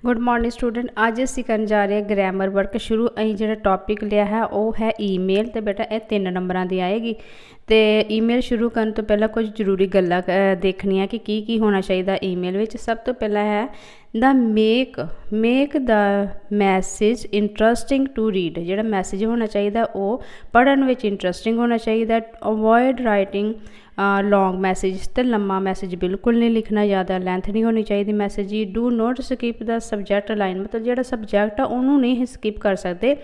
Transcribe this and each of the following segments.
Good morning student. अज असी करन जा रहे हैं ग्रैमर वर्क शुरू। अं जो टॉपिक लिया है वह है ईमेल। तो बेटा यह 3 नंबरों की आएगी। तो ईमेल शुरू करने तो पहला कुछ जरूरी गल्लां देखनिया कि की होना चाहिए ईमेल में। सब तो पहला है the make the message interesting to read. जो मैसेज होना चाहिए वो पढ़न में इंटरस्टिंग होना चाहिए। Avoid writing long message. तो लम्मा मैसेज बिल्कुल नहीं लिखना, ज़्यादा लेंथ नहीं होनी चाहिए मैसेज की। Do not skip the subject line. मतलब जो सबजैक्ट है उन्होंने नहीं स्किप कर सकते।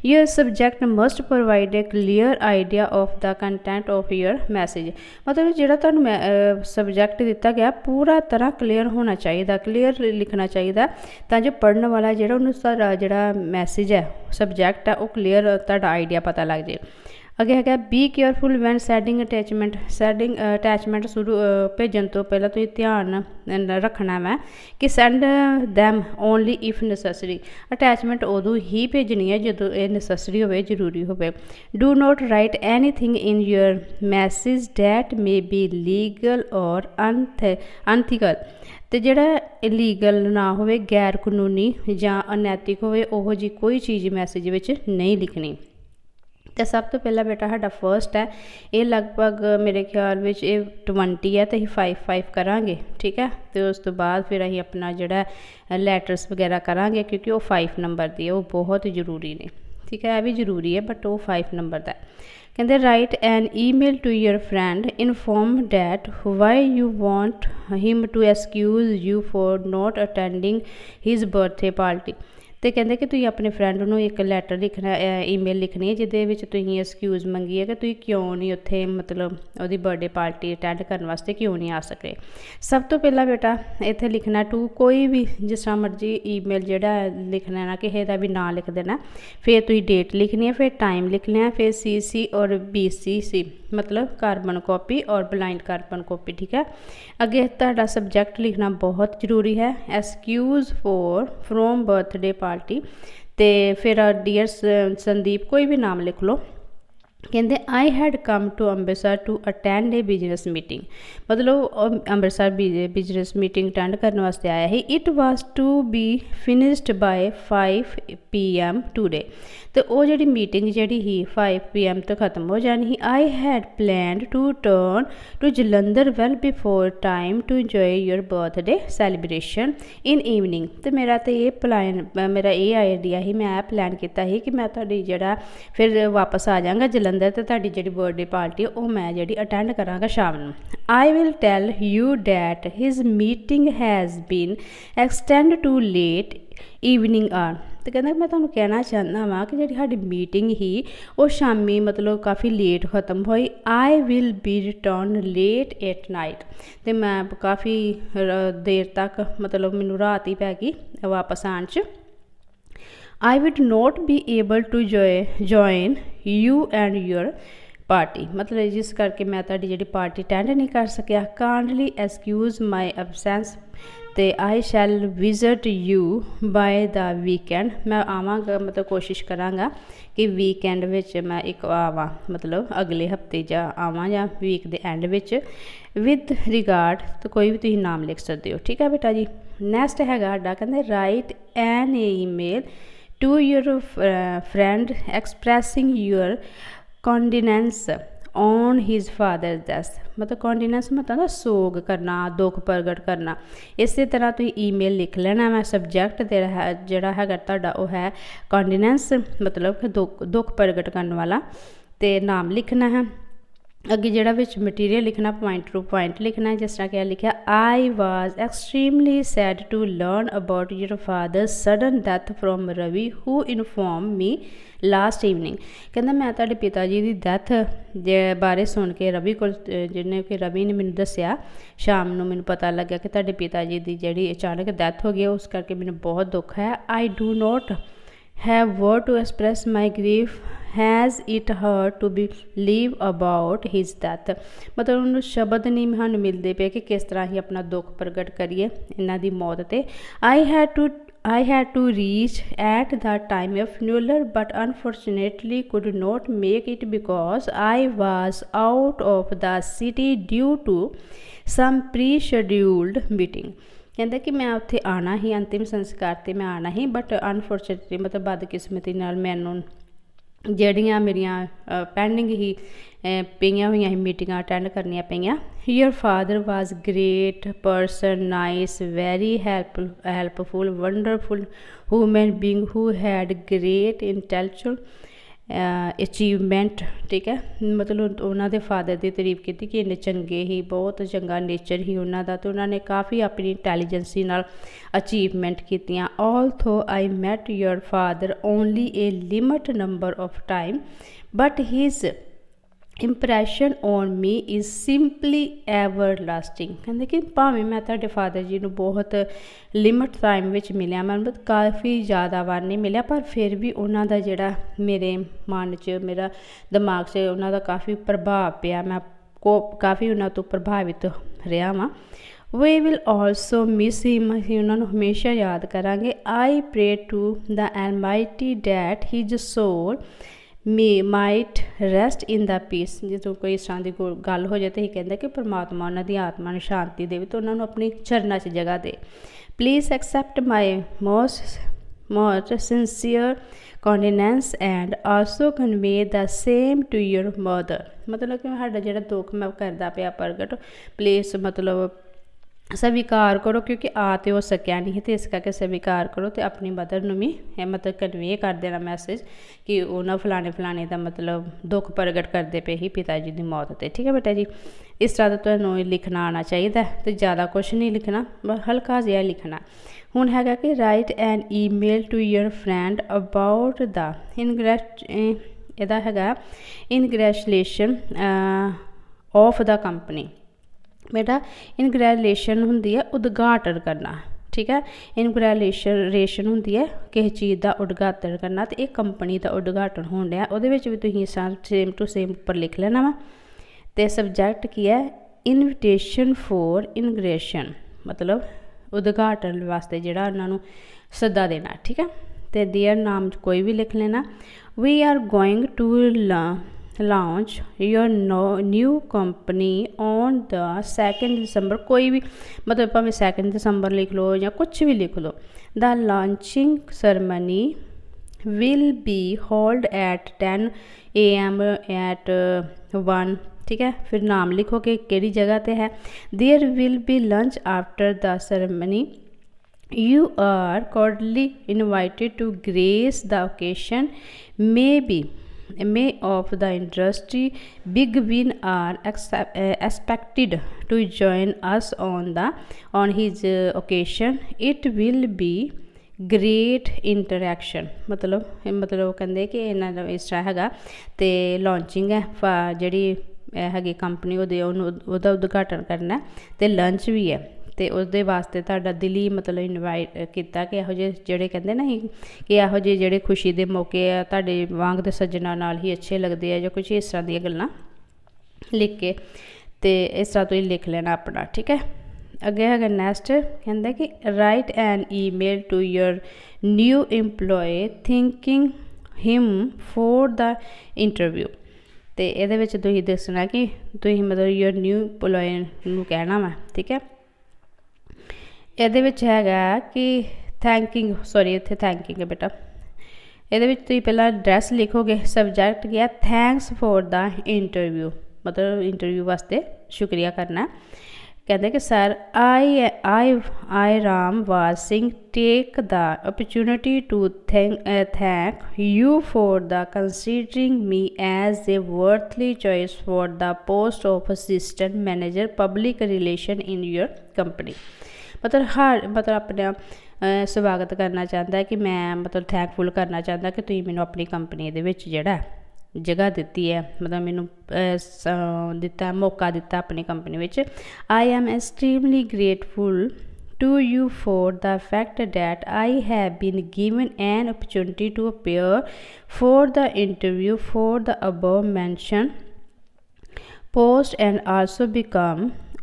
Your subject must provide a clear idea of the content of your message. मतलब जो तुहानूं सबजैक्ट दिता गया पूरा तरह क्लीयर होना चाहिए, क्लीयर लिखना चाहिए, तो जो पढ़ने वाला जो मैसेज है सबजैक्ट है वो क्लीयर तुहाडा आइडिया पता लग जाए। अगे है बी केयरफुल वैन सैडिंग अटैचमेंट शुरू भेजन तो पहला तो ध्यान रखना मैं कि sand them only if necessary. Attachment उदों ही भेजनी है जो ये नैसेसरी हो, जरूरी हो। Do not right any thing in your message that may be legal और अनथिकल। तो जोड़ा इलीगल ना हो, गैर कानूनी या अनैतिक हो जी कोई चीज़ मैसेज में नहीं लिखनी। तो सब तो पहला बेटा साडा फर्स्ट है, ये लगभग मेरे ख्याल में 20 है, तो अं 5 करांगे। ठीक है, तो उस तो बाद फिर अं अपना जोड़ा लैटर्स वगैरह करांगे क्योंकि वो 5 नंबर की है, वो बहुत जरूरी ने। ठीक है, यह भी जरूरी है बट वो 5 नंबर का है। कहते write an email to your friend inform that why you want him to excuse you for not attending his birthday party. तो कहते कि तुम अपने फ्रेंड को एक लैटर लिखना, ईमेल लिखनी है जिद एक्सक्यूज़ मंगी है कि तुम क्यों नहीं उत्थे मतलब वो बर्थडे पार्टी अटेंड करने वास्ते क्यों नहीं आ सके। सब तो पहला बेटा इत्थे लिखना टू कोई भी जिस तरह मर्जी ईमेल जोड़ा लिखना ना, किसी का भी नाम लिख देना, फिर तुम डेट लिखनी है, फिर टाइम लिखना है, फिर CC और BCC मतलब कार्बन कॉपी और ब्लाइंड कार्बन कॉपी। ठीक है, अगे तुहाडा सबजैक्ट लिखना बहुत जरूरी है, excuse for from birthday party. तो फिर डियर संदीप कोई भी नाम लिख लो। कहते I had come to Amritsar to attend a business meeting. मतलब अमृतसर बिजनेस मीटिंग अटेंड करने वास्ते आया ही। It was to be finished by 5 PM today. तो वो जी मीटिंग जी ही 5 PM तो खत्म हो जानी ही। I had planned to turn to Jalandhar well before time to enjoy your birthday celebration in evening. तो मेरा तो ये प्लान, मेरा ये आइडिया ही, मैं प्लैन किया ही कि मैं तुहाडी जड़ा फिर वापस आ जाऊँगा जलंधर, तो तुहाडी जी बर्थडे पार्टी वो मैं जी अटेंड कराँगा शाम नूं। I will tell you that his meeting has been extend to late evening are. तो कहना मैं तुहानूं कहना चाहना वा कि जी साडी मीटिंग ही वो शामी मतलब काफ़ी लेट खत्म हुई। I will be return late at night. तो मैं काफ़ी देर तक मतलब मैनूं रात ही पै गई वापस आने च। I would not be able to join you and your party. मतलब जिस करके मैं तुहाडी जिहड़ी पार्टी अटेंड नहीं कर सकिया। Kindly excuse my absence. तो I shall visit you by the weekend. मैं आवांगा मतलब कोशिश करांगा कि वीकेंड विच मैं एक आवां, मतलब अगले हफ्ते जा आवां या वीक दे एंड विच। विद रिगार्ड तो कोई भी तुसीं नाम लिख सकते हो। ठीक है बेटा जी। नैक्सट हैगा साडा कहंदे write an email to your friend expressing your condolence on his father death. मतलब कॉन्डिनेंस मतलब सोग करना, दुख प्रगट करना। इस तरह तुम ईमेल लिख लेना। मैं सबजैक्ट जोड़ा है तुहाडा वो है कॉन्डिनेंस, मतलब दुख प्रगट करने वाला, तो नाम लिखना है। अगे जोड़ा विच मटीरियल लिखना, पॉइंट टू पॉइंट लिखना है। जिस तरह क्या लिखा, I was extremely sad to learn about your father sudden death from Ravi who inform me last evening. कहना मैं तुहाडे पिता जी की डैथ बारे सुन के रवि को, जिन्हें कि रवि ने मैनू दस्सिया शाम नूं मैनू पता लग्या कि तुहाडे पिता जी की जिहड़ी अचानक डैथ हो गई, उस करके मैनू बहुत दुख है। I do not have word to express my grief has it hurt to believe about his death. मतलब उन्होंने शब्द नहीं सानूं मिलते पे कि किस तरह ही अपना दुख प्रगट करिए इन्हां दी मौत ते। I had to reach at the time of funeral but unfortunately could not make it because I was out of the city due to some pre-scheduled meeting। ਕਹਿੰਦਾ ਕਿ ਮੈਂ ਉੱਥੇ ਆਉਣਾ ਹੀ, ਅੰਤਿਮ ਸੰਸਕਾਰ 'ਤੇ ਮੈਂ ਆਉਣਾ ਹੀ, ਬਟ ਅਨਫੋਰਚੂਨੇਟਲੀ ਮਤਲਬ ਬਦਕਿਸਮਤੀ ਨਾਲ ਮੈਨੂੰ ਜਿਹੜੀਆਂ ਮੇਰੀਆਂ ਪੈਂਡਿੰਗ ਹੀ ਪਈਆਂ ਹੋਈਆਂ ਸੀ ਮੀਟਿੰਗਾਂ ਅਟੈਂਡ ਕਰਨੀਆਂ ਪਈਆਂ। Your father was great person, nice, very helpful, wonderful human being who head great intellectual achievement. ਠੀਕ ਹੈ, ਮਤਲਬ ਉਹਨਾਂ ਦੇ ਫਾਦਰ ਦੀ ਤਾਰੀਫ ਕੀਤੀ ਕਿ ਇੰਨੇ ਚੰਗੇ ਹੀ, ਬਹੁਤ ਚੰਗਾ ਨੇਚਰ ਹੀ ਉਹਨਾਂ ਦਾ, ਅਤੇ ਉਹਨਾਂ ਨੇ ਕਾਫੀ ਆਪਣੀ ਇੰਟੈਲੀਜੈਂਸੀ ਨਾਲ ਅਚੀਵਮੈਂਟ ਕੀਤੀਆਂ। Although I met your father only a limit number of time, but his impression on me is simply everlasting. ਕਹਿੰਦੇ ਕਿ ਭਾਵੇਂ ਮੈਂ ਤੁਹਾਡੇ ਫਾਦਰ ਜੀ ਨੂੰ ਬਹੁਤ ਲਿਮਿਟ ਟਾਈਮ ਵਿੱਚ ਮਿਲਿਆ, ਮੈਨੂੰ ਕਾਫੀ ਜ਼ਿਆਦਾ ਵਾਰ ਨਹੀਂ ਮਿਲਿਆ, ਪਰ ਫਿਰ ਵੀ ਉਹਨਾਂ ਦਾ ਜਿਹੜਾ ਮੇਰੇ ਮਨ 'ਚ, ਮੇਰਾ ਦਿਮਾਗ 'ਚ ਉਹਨਾਂ ਦਾ ਕਾਫੀ ਪ੍ਰਭਾਵ ਪਿਆ, ਮੈਂ ਕਾਫੀ ਉਹਨਾਂ ਤੋਂ ਪ੍ਰਭਾਵਿਤ ਰਿਹਾ ਵਾਂ। We will also miss him, ਅਸੀਂ ਉਹਨਾਂ ਨੂੰ ਹਮੇਸ਼ਾ ਯਾਦ ਕਰਾਂਗੇ। I pray to the almighty that his soul might rest in the peace. ਜਦੋਂ ਕੋਈ ਇਸ ਤਰ੍ਹਾਂ ਦੀ ਗੱਲ ਹੋ ਜਾਏ ਤਾਂ ਇਹ ਕਹਿੰਦਾ ਕਿ ਪਰਮਾਤਮਾ ਉਹਨਾਂ ਦੀ ਆਤਮਾ ਨੂੰ ਸ਼ਾਂਤੀ ਦੇਵੇ, ਅਤੇ ਉਹਨਾਂ ਨੂੰ ਆਪਣੀ ਚਰਨਾਂ 'ਚ ਜਗ੍ਹਾ ਦੇ। Please accept my most sincere condolence and also convey the same to your mother. ਮਤਲਬ ਕਿ ਸਾਡਾ ਜਿਹੜਾ ਦੁੱਖ ਮੈਂ ਕਰਦਾ ਪਿਆ ਪ੍ਰਗਟ, ਪਲੀਜ਼ ਮਤਲਬ ਸਵੀਕਾਰ ਕਰੋ, ਕਿਉਂਕਿ ਆ ਤਾਂ ਹੋ ਸਕਿਆ ਨਹੀਂ, ਅਤੇ ਇਸ ਕਰਕੇ ਸਵੀਕਾਰ ਕਰੋ, ਅਤੇ ਆਪਣੀ ਮਦਰ ਨੂੰ ਵੀ ਇਹ ਮਤਲਬ ਕਨਵੇ ਕਰ ਦੇਣਾ ਮੈਸੇਜ ਕਿ ਉਹਨਾਂ ਫਲਾਣੇ ਦਾ ਮਤਲਬ ਦੁੱਖ ਪ੍ਰਗਟ ਕਰਦੇ ਪਏ ਹੀ ਪਿਤਾ ਜੀ ਦੀ ਮੌਤ 'ਤੇ। ਠੀਕ ਹੈ ਬੇਟਾ ਜੀ, ਇਸ ਤਰ੍ਹਾਂ ਦਾ ਤੁਹਾਨੂੰ ਲਿਖਣਾ ਆਉਣਾ ਚਾਹੀਦਾ, ਅਤੇ ਜ਼ਿਆਦਾ ਕੁਛ ਨਹੀਂ ਲਿਖਣਾ, ਹਲਕਾ ਜਿਹਾ ਲਿਖਣਾ। ਹੁਣ ਹੈਗਾ ਕਿ write an email to your friend about ਦਾ ਇਹਦਾ ਹੈਗਾ ਇਨਗ੍ਰੈਚੁਲੇਸ਼ਨ ਆਫ ਦਾ ਕੰਪਨੀ। ਬੇਟਾ ਇਨਗ੍ਰੈਚੁਲੇਸ਼ਨ ਹੁੰਦੀ ਹੈ ਉਦਘਾਟਨ ਕਰਨਾ। ਠੀਕ ਹੈ, ਇਨਗ੍ਰੈਚੁਲੇਸ਼ਨ ਹੁੰਦੀ ਹੈ ਕਿਸੇ ਚੀਜ਼ ਦਾ ਉਦਘਾਟਨ ਕਰਨਾ, ਅਤੇ ਇਹ ਕੰਪਨੀ ਦਾ ਉਦਘਾਟਨ ਹੋਣ ਡਿਆ। ਉਹਦੇ ਵਿੱਚ ਵੀ ਤੁਸੀਂ ਸੇਮ ਟੂ ਸੇਮ ਉੱਪਰ ਲਿਖ ਲੈਣਾ ਵਾ। ਅਤੇ ਸਬਜੈਕਟ ਕੀ ਹੈ? ਇਨਵੀਟੇਸ਼ਨ ਫੋਰ ਇਨਗ੍ਰੇਸ਼ਨ, ਮਤਲਬ ਉਦਘਾਟਨ ਵਾਸਤੇ ਜਿਹੜਾ ਉਹਨਾਂ ਨੂੰ ਸੱਦਾ ਦੇਣਾ। ਠੀਕ ਹੈ, ਅਤੇ ਡੀਅਰ ਨਾਮ 'ਚ ਕੋਈ ਵੀ ਲਿਖ ਲੈਣਾ। We are going to launch your new company on the 2nd December। ਕੋਈ ਵੀ ਮਤਲਬ ਭਾਵੇਂ 2 ਦਸੰਬਰ ਲਿਖ ਲਓ ਜਾਂ ਕੁਛ ਵੀ ਲਿਖ ਲਓ। The launching ceremony will be held at 10 AM at 1। ਠੀਕ ਹੈ, ਫਿਰ ਨਾਮ ਲਿਖੋ ਕਿ ਕਿਹੜੀ ਜਗ੍ਹਾ 'ਤੇ ਹੈ। There will be lunch after the ceremony। You are cordially invited to grace the occasion। May of the industry big win are expected to join us on his occasion। It will be great interaction। ਮਤਲਬ ਕਹਿੰਦੇ ਕਿ ਇਹਨਾਂ ਦਾ ਇਸ ਤਰ੍ਹਾਂ ਹੈਗਾ, ਅਤੇ launching ਹੈ ਜਿਹੜੀ ਹੈਗੀ ਕੰਪਨੀ ਉਹਦਾ ਉਦਘਾਟਨ ਕਰਨਾ, ਅਤੇ ਲੰਚ ਵੀ ਹੈ, ਅਤੇ ਉਹਦੇ ਵਾਸਤੇ ਤੁਹਾਡਾ ਦਿਲੀ ਮਤਲਬ ਇਨਵਾਈਟ ਕੀਤਾ ਕਿ ਇਹੋ ਜਿਹੇ ਜਿਹੜੇ ਕਹਿੰਦੇ ਨਾ ਕਿ ਇਹੋ ਜਿਹੇ ਜਿਹੜੇ ਖੁਸ਼ੀ ਦੇ ਮੌਕੇ ਆ ਤੁਹਾਡੇ ਵਾਂਗ ਦੇ ਸੱਜਣਾ ਨਾਲ ਹੀ ਅੱਛੇ ਲੱਗਦੇ ਆ, ਜਾਂ ਕੁਛ ਇਸ ਤਰ੍ਹਾਂ ਦੀਆਂ ਗੱਲਾਂ ਲਿਖ ਕੇ, ਅਤੇ ਇਸ ਤਰ੍ਹਾਂ ਤੁਸੀਂ ਲਿਖ ਲੈਣਾ ਆਪਣਾ। ਠੀਕ ਹੈ, ਅੱਗੇ ਹੈਗਾ ਨੈਕਸਟ, ਕਹਿੰਦਾ ਕਿ write an email to your new employee thanking him for the interview. ਅਤੇ ਇਹਦੇ ਵਿੱਚ ਤੁਸੀਂ ਦੱਸਣਾ ਕਿ ਤੁਸੀਂ ਮਤਲਬ ਯੂਅਰ ਨਿਊ ਇੰਪਲੋਏ ਨੂੰ ਕਹਿਣਾ ਵਾ। ਠੀਕ ਹੈ, ਇਹਦੇ ਵਿੱਚ ਹੈਗਾ ਕਿ ਇੱਥੇ ਥੈਂਕਿੰਗ ਹੈ ਬੇਟਾ। ਇਹਦੇ ਵਿੱਚ ਤੁਸੀਂ ਪਹਿਲਾਂ ਐਡਰੈਸ ਲਿਖੋਗੇ। ਸਬਜੈਕਟ ਕੀ ਹੈ? ਥੈਂਕਸ ਫੋਰ ਦਾ ਇੰਟਰਵਿਊ, ਮਤਲਬ ਇੰਟਰਵਿਊ ਵਾਸਤੇ ਸ਼ੁਕਰੀਆ ਕਰਨਾ। ਕਹਿੰਦੇ ਕਿ ਸਰ ਆਈ ਰਾਮ ਵਾਜ Singh take the opportunity to thank you for the considering me as a worthy choice for the post of assistant manager public relation in your company. ਮਤਲਬ ਆਪਣਾ ਸਵਾਗਤ ਕਰਨਾ ਚਾਹੁੰਦਾ ਕਿ ਮੈਂ ਮਤਲਬ ਥੈਂਕਫੁਲ ਕਰਨਾ ਚਾਹੁੰਦਾ ਕਿ ਤੁਸੀਂ ਮੈਨੂੰ ਆਪਣੀ ਕੰਪਨੀ ਦੇ ਵਿੱਚ ਜਿਹੜਾ ਜਗ੍ਹਾ ਦਿੱਤੀ ਹੈ, ਮਤਲਬ ਮੈਨੂੰ ਮੌਕਾ ਦਿੱਤਾ ਆਪਣੀ ਕੰਪਨੀ ਵਿੱਚ। I am extremely grateful to you for the fact that I have been given an opportunity to appear for the interview for the above mention post and also become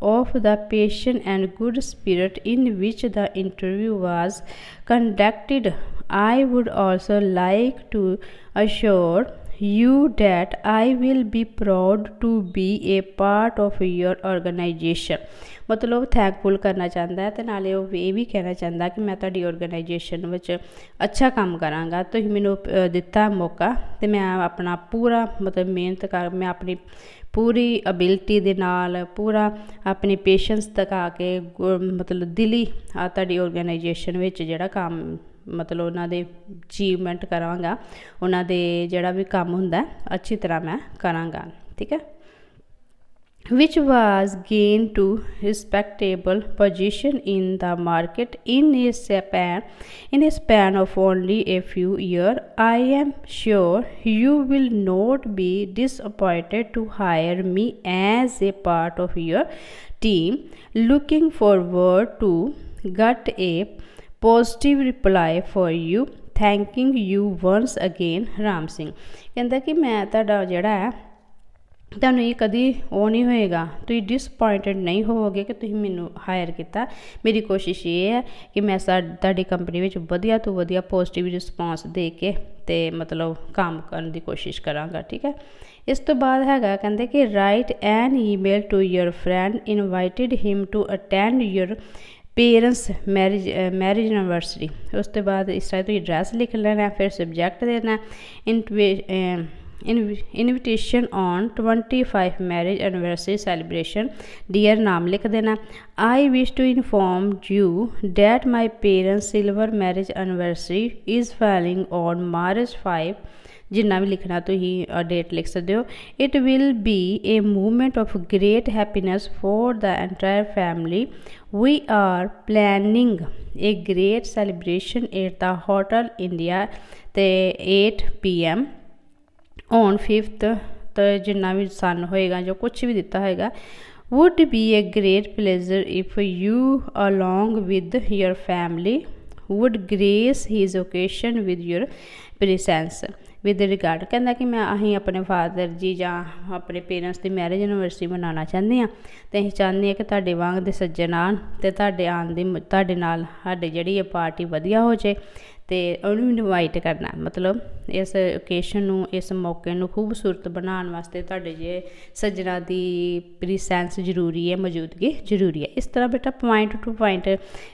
of the patient and good spirit in which the interview was conducted. I would also like to assure you that I will be proud to be a part of your organization। मतलब thankful करना चाहता है, तो नाले वो ये भी कहना चाहता कि मैं तुहाडी ऑर्गेनाइजेशन विच अच्छा काम करांगा। तुसीं मैनूं दिता मौका, तो मैं अपना पूरा मतलब मेहनत कर, मैं अपनी पूरी अबिलिटी दे नाल पूरा अपनी पेशेंस दिखा के मतलब दिली तुहाडी ऑर्गेनाइजेशन विच जिहड़ा काम मतलब उन्हां दे अचीवमेंट करांगा, उन्हां दे जिहड़ा भी काम हुंदा अच्छी तरह मैं करांगा। ठीक है। which was gained to respectable position in the market in a span of only a few years. I am sure you will not be disappointed to hire me as a part of your team. Looking forward to get a positive reply for you. Thanking you once again, Ram Singh. कहता कि मैं तुहाडा जिहड़ा है ਤੁਹਾਨੂੰ ਇਹ ਕਦੀ ਉਹ ਨਹੀਂ ਹੋਏਗਾ, ਤੁਸੀਂ ਡਿਸਪੁਆਇੰਟਡ ਨਹੀਂ ਹੋਵੋਗੇ ਕਿ ਤੁਸੀਂ ਮੈਨੂੰ ਹਾਇਰ ਕੀਤਾ। ਮੇਰੀ ਕੋਸ਼ਿਸ਼ ਇਹ ਹੈ ਕਿ ਮੈਂ ਤੁਹਾਡੀ ਕੰਪਨੀ ਵਿੱਚ ਵਧੀਆ ਤੋਂ ਵਧੀਆ ਪੋਜ਼ਿਟਿਵ ਰਿਸਪੌਂਸ ਦੇ ਕੇ ਅਤੇ ਮਤਲਬ ਕੰਮ ਕਰਨ ਦੀ ਕੋਸ਼ਿਸ਼ ਕਰਾਂਗਾ। ਠੀਕ ਹੈ। ਇਸ ਤੋਂ ਬਾਅਦ ਹੈਗਾ ਕਹਿੰਦੇ ਕਿ write an email to your friend invited him to attend your parents marriage anniversary. उस तो बाद इस तरह तो एड्रैस लिख लेना, फिर सब्जैक्ट देना invitation on 25 marriage anniversary celebration, dear नाम लिख देना। I wish to inform you that my parents silver marriage anniversary is falling on March 5। जिन्ना भी लिखना तो ही डेट लिख सकते हो। It will be a movement of great happiness for the entire family. We are planning a great celebration at the hotel India ते 8 PM on 5th। तो जिन्ना भी सन होएगा जो कुछ भी दिता होएगा, would be a great pleasure if you along with your family would grace his occasion with your presence with regard. कहता कि मैं अहीं अपने फादर जी जां अपने पेरेंट्स की मैरिज एनिवर्सरी मनाना चाहते हैं, तो असीं चाहते हैं कि तुहाडे वांग दे सज्जन आन ते तुहाडे आन दी तुहाडे नाल साडी जिहड़ी ये पार्टी वधिया हो जाए, तो उन्होंने इनवाइट करना। मतलब इस ओकेशन नूं इस मौके नूं खूबसूरत बनाने वास्ते तुहाडे जे सज्जना की प्रीसेंस जरूरी है, मौजूदगी जरूरी है। इस तरह बेटा पॉइंट टू पॉइंट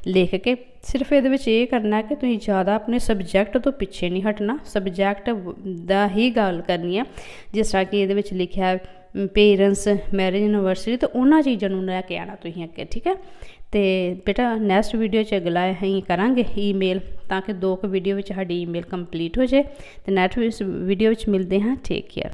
लिख के सिर्फ ये करना कि तुसीं ज़्यादा अपने सबजैक्ट तो पिछे नहीं हटना, सबजैक्ट दा ही गल करनी है। जिस तरह कि ये लिखा है पेरेंट्स मैरिज एनिवर्सरी, तो उन्होंने चीज़ों को लैके आना तुसीं अगे। ठीक है। तो बेटा नैक्सट वीडियो च अगला असीं करांगे ईमेल, ताकि 2 वीडियो साडी ईमेल कंप्लीट हो जाए। तो नैक्सट वीडियो मिलते हैं। Take care.